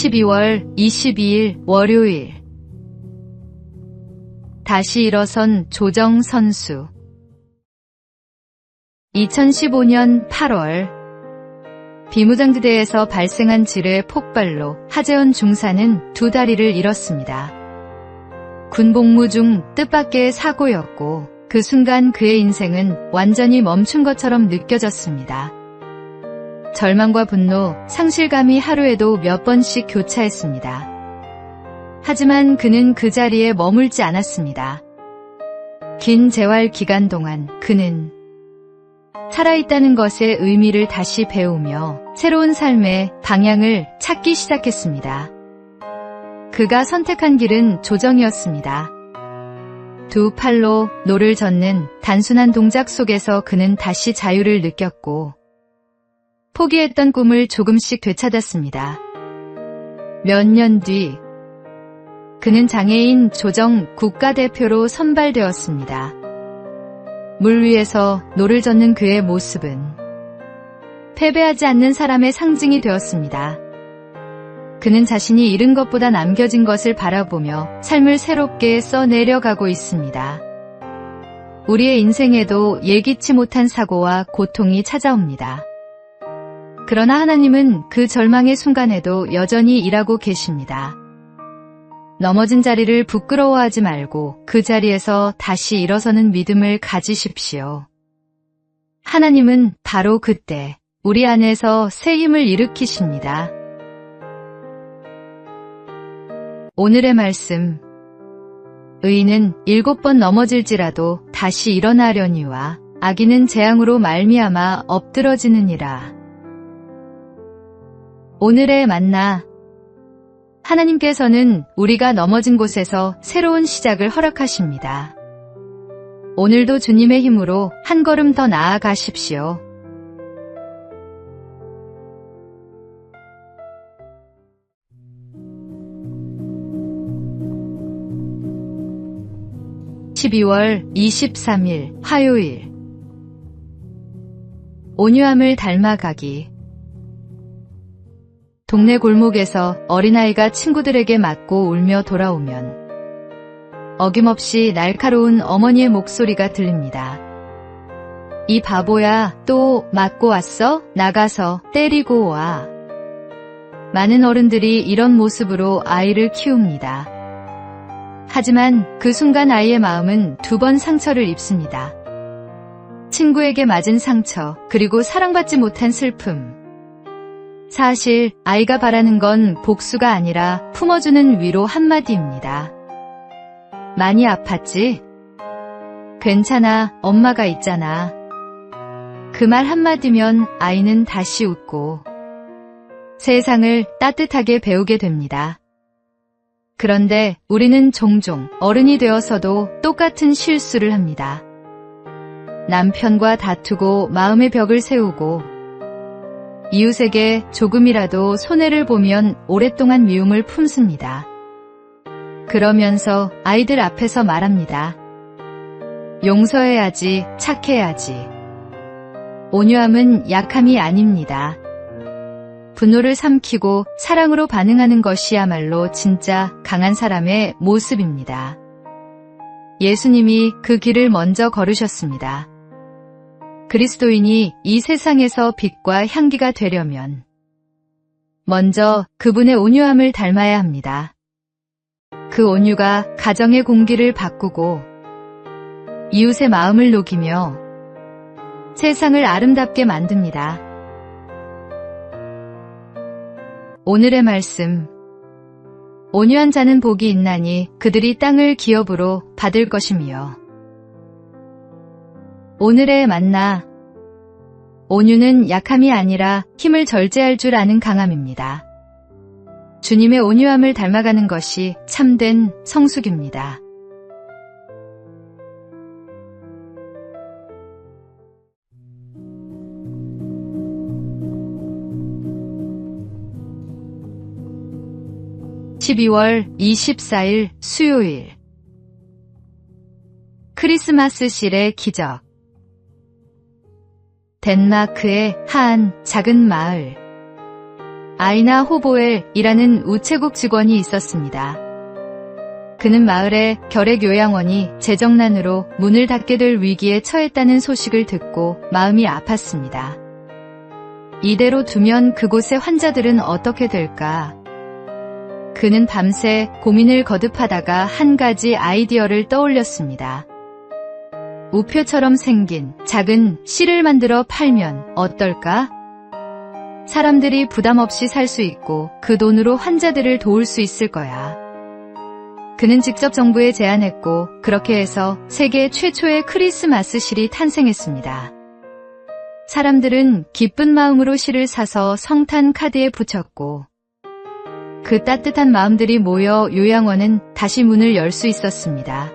12월 22일 월요일. 다시 일어선 조정 선수. 2015년 8월 비무장지대에서 발생한 지뢰 폭발로 하재원 중사는 두 다리를 잃었습니다. 군복무 중 뜻밖의 사고였고 그 순간 그의 인생은 완전히 멈춘 것처럼 느껴졌습니다. 절망과 분노, 상실감이 하루에도 몇 번씩 교차했습니다. 하지만 그는 그 자리에 머물지 않았습니다. 긴 재활 기간 동안 그는 살아있다는 것의 의미를 다시 배우며 새로운 삶의 방향을 찾기 시작했습니다. 그가 선택한 길은 조정이었습니다. 두 팔로 노를 젓는 단순한 동작 속에서 그는 다시 자유를 느꼈고 포기했던 꿈을 조금씩 되찾았습니다. 몇 년 뒤 그는 장애인 조정 국가대표로 선발되었습니다. 물 위에서 노를 젓는 그의 모습은 패배하지 않는 사람의 상징이 되었습니다. 그는 자신이 잃은 것보다 남겨진 것을 바라보며 삶을 새롭게 써내려가고 있습니다. 우리의 인생에도 예기치 못한 사고와 고통이 찾아옵니다. 그러나 하나님은 그 절망의 순간에도 여전히 일하고 계십니다. 넘어진 자리를 부끄러워하지 말고 그 자리에서 다시 일어서는 믿음을 가지십시오. 하나님은 바로 그때 우리 안에서 새 힘을 일으키십니다. 오늘의 말씀. 의인은 7번 넘어질지라도 다시 일어나려니와 악인은 재앙으로 말미암아 엎드러지느니라. 오늘의 만나. 하나님께서는 우리가 넘어진 곳에서 새로운 시작을 허락하십니다. 오늘도 주님의 힘으로 한 걸음 더 나아가십시오. (12월 23일) 화요일. 온유함을 닮아가기. 동네 골목에서 어린아이가 친구들에게 맞고 울며 돌아오면 어김없이 날카로운 어머니의 목소리가 들립니다. 이 바보야, 또 맞고 왔어? 나가서 때리고 와. 많은 어른들이 이런 모습으로 아이를 키웁니다. 하지만 그 순간 아이의 마음은 2번 상처를 입습니다. 친구에게 맞은 상처, 그리고 사랑받지 못한 슬픔. 사실 아이가 바라는 건 복수가 아니라 품어주는 위로 한마디입니다. 많이 아팠지? 괜찮아, 엄마가 있잖아. 그 말 한마디면 아이는 다시 웃고 세상을 따뜻하게 배우게 됩니다. 그런데 우리는 종종 어른이 되어서도 똑같은 실수를 합니다. 남편과 다투고 마음의 벽을 세우고 이웃에게 조금이라도 손해를 보면 오랫동안 미움을 품습니다. 그러면서 아이들 앞에서 말합니다. 용서해야지, 착해야지. 온유함은 약함이 아닙니다. 분노를 삼키고 사랑으로 반응하는 것이야말로 진짜 강한 사람의 모습입니다. 예수님이 그 길을 먼저 걸으셨습니다. 그리스도인이 이 세상에서 빛과 향기가 되려면 먼저 그분의 온유함을 닮아야 합니다. 그 온유가 가정의 공기를 바꾸고 이웃의 마음을 녹이며 세상을 아름답게 만듭니다. 오늘의 말씀. 온유한 자는 복이 있나니 그들이 땅을 기업으로 받을 것이며. 오늘의 만나. 온유는 약함이 아니라 힘을 절제할 줄 아는 강함입니다. 주님의 온유함을 닮아가는 것이 참된 성숙입니다. (12월 24일) 수요일. 크리스마스실의 기적. 덴마크의 한 작은 마을. 아이나 호보엘이라는 우체국 직원이 있었습니다. 그는 마을의 결핵요양원이 재정난으로 문을 닫게 될 위기에 처했다는 소식을 듣고 마음이 아팠습니다. 이대로 두면 그곳의 환자들은 어떻게 될까? 그는 밤새 고민을 거듭하다가 한 가지 아이디어를 떠올렸습니다. 우표처럼 생긴 작은 실을 만들어 팔면 어떨까? 사람들이 부담 없이 살 수 있고 그 돈으로 환자들을 도울 수 있을 거야. 그는 직접 정부에 제안했고 그렇게 해서 세계 최초의 크리스마스 실이 탄생했습니다. 사람들은 기쁜 마음으로 실을 사서 성탄 카드에 붙였고 그 따뜻한 마음들이 모여 요양원은 다시 문을 열 수 있었습니다.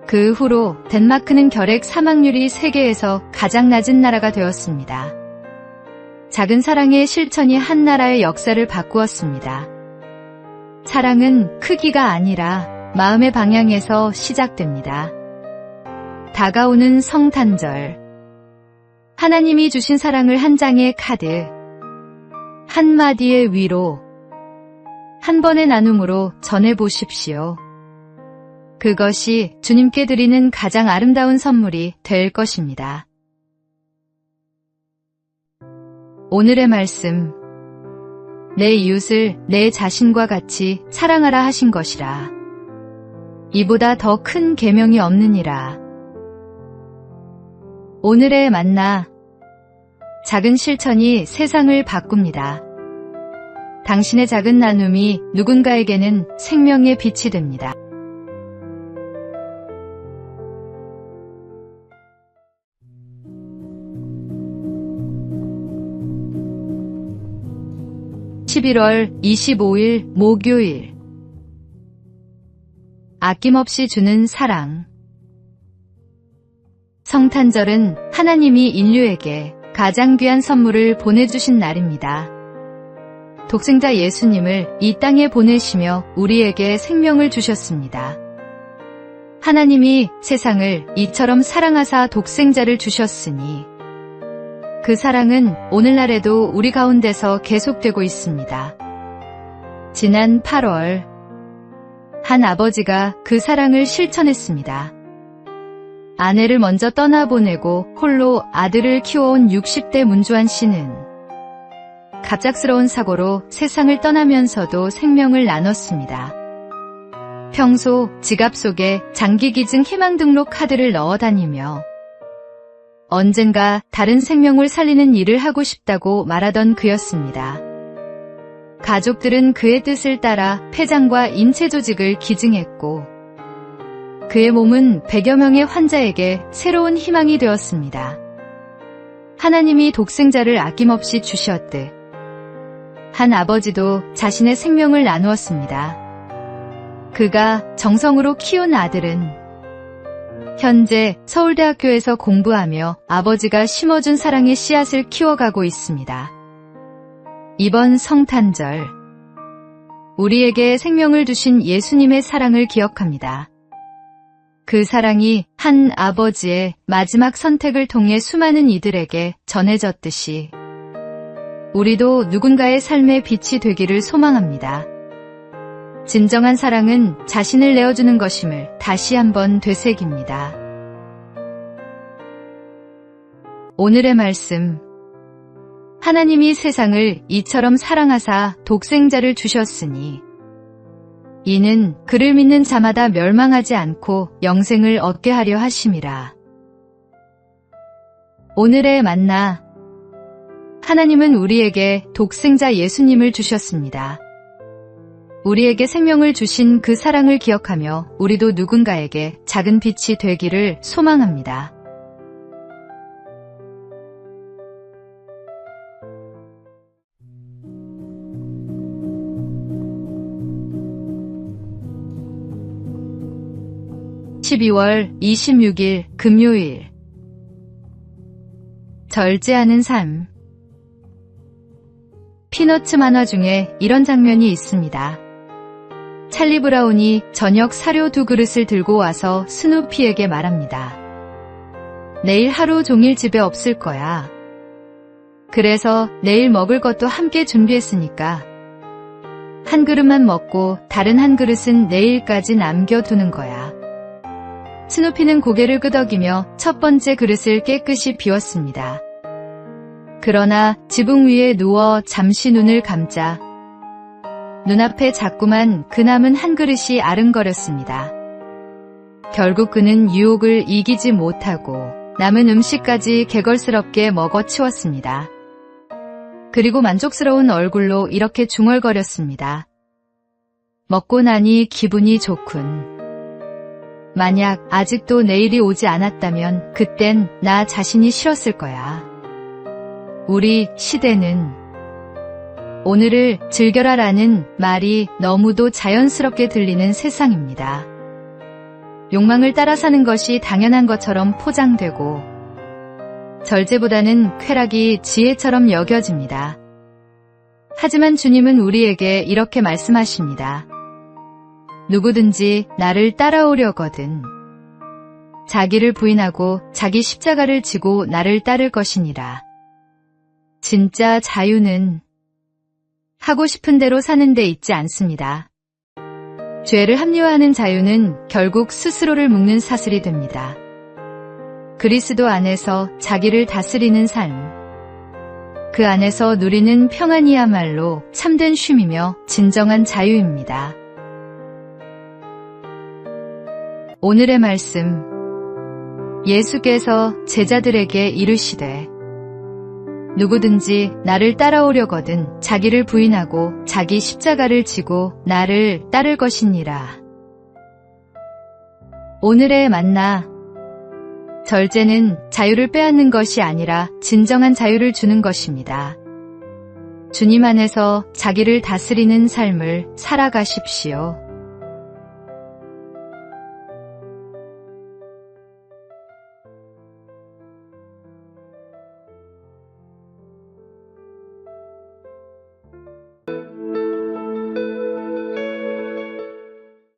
그 후로 덴마크는 결핵 사망률이 세계에서 가장 낮은 나라가 되었습니다. 작은 사랑의 실천이 한 나라의 역사를 바꾸었습니다. 사랑은 크기가 아니라 마음의 방향에서 시작됩니다. 다가오는 성탄절. 하나님이 주신 사랑을 한 장의 카드, 한마디의 위로, 한 번의 나눔으로 전해보십시오. 그것이 주님께 드리는 가장 아름다운 선물이 될 것입니다. 오늘의 말씀. 내 이웃을 내 자신과 같이 사랑하라 하신 것이라. 이보다 더 큰 계명이 없느니라. 오늘의 만나. 작은 실천이 세상을 바꿉니다. 당신의 작은 나눔이 누군가에게는 생명의 빛이 됩니다. (11월 25일) 목요일. 아낌없이 주는 사랑. 성탄절은 하나님이 인류에게 가장 귀한 선물을 보내주신 날입니다. 독생자 예수님을 이 땅에 보내시며 우리에게 생명을 주셨습니다. 하나님이 세상을 이처럼 사랑하사 독생자를 주셨으니 그 사랑은 오늘날에도 우리 가운데서 계속되고 있습니다. 지난 8월 한 아버지가 그 사랑을 실천했습니다. 아내를 먼저 떠나보내고 홀로 아들을 키워온 60대 문주환 씨는 갑작스러운 사고로 세상을 떠나면서도 생명을 나눴습니다. 평소 지갑 속에 장기기증 희망등록 카드를 넣어 다니며 언젠가 다른 생명을 살리는 일을 하고 싶다고 말하던 그였습니다. 가족들은 그의 뜻을 따라 폐장과 인체 조직을 기증했고 그의 몸은 100여 명의 환자에게 새로운 희망이 되었습니다. 하나님이 독생자를 아낌없이 주셨듯 한 아버지도 자신의 생명을 나누었습니다. 그가 정성으로 키운 아들은 현재 서울대학교에서 공부하며 아버지가 심어준 사랑의 씨앗을 키워가고 있습니다. 이번 성탄절, 우리에게 생명을 주신 예수님의 사랑을 기억합니다. 그 사랑이 한 아버지의 마지막 선택을 통해 수많은 이들에게 전해졌듯이 우리도 누군가의 삶의 빛이 되기를 소망합니다. 진정한 사랑은 자신을 내어주는 것임을 다시 한번 되새깁니다. 오늘의 말씀. 하나님이 세상을 이처럼 사랑하사 독생자를 주셨으니 이는 그를 믿는 자마다 멸망하지 않고 영생을 얻게 하려 하심이라. 오늘의 만나. 하나님은 우리에게 독생자 예수님을 주셨습니다. 우리에게 생명을 주신 그 사랑을 기억하며 우리도 누군가에게 작은 빛이 되기를 소망합니다. (12월 26일) 금요일. 절제하는 삶. 피너츠 만화 중에 이런 장면이 있습니다. 찰리 브라운이 저녁 사료 2그릇을 들고 와서 스누피에게 말합니다. 내일 하루 종일 집에 없을 거야. 그래서 내일 먹을 것도 함께 준비했으니까 한 그릇만 먹고 다른 한 그릇은 내일까지 남겨두는 거야. 스누피는 고개를 끄덕이며 첫 번째 그릇을 깨끗이 비웠습니다. 그러나 지붕 위에 누워 잠시 눈을 감자 눈앞에 자꾸만 그 남은 한 그릇이 아른거렸습니다. 결국 그는 유혹을 이기지 못하고 남은 음식까지 개걸스럽게 먹어치웠습니다. 그리고 만족스러운 얼굴로 이렇게 중얼거렸습니다. 먹고 나니 기분이 좋군. 만약 아직도 내일이 오지 않았다면 그땐 나 자신이 싫었을 거야. 우리 시대는 오늘을 즐겨라라는 말이 너무도 자연스럽게 들리는 세상입니다. 욕망을 따라 사는 것이 당연한 것처럼 포장되고 절제보다는 쾌락이 지혜처럼 여겨집니다. 하지만 주님은 우리에게 이렇게 말씀하십니다. 누구든지 나를 따라오려거든 자기를 부인하고 자기 십자가를 지고 나를 따를 것이니라. 진짜 자유는 하고 싶은 대로 사는 데 있지 않습니다. 죄를 합리화하는 자유는 결국 스스로를 묶는 사슬이 됩니다. 그리스도 안에서 자기를 다스리는 삶, 그 안에서 누리는 평안이야말로 참된 쉼이며 진정한 자유입니다. 오늘의 말씀, 예수께서 제자들에게 이르시되 누구든지 나를 따라오려거든 자기를 부인하고 자기 십자가를 지고 나를 따를 것이니라. 오늘의 만나, 절제는 자유를 빼앗는 것이 아니라 진정한 자유를 주는 것입니다. 주님 안에서 자기를 다스리는 삶을 살아가십시오.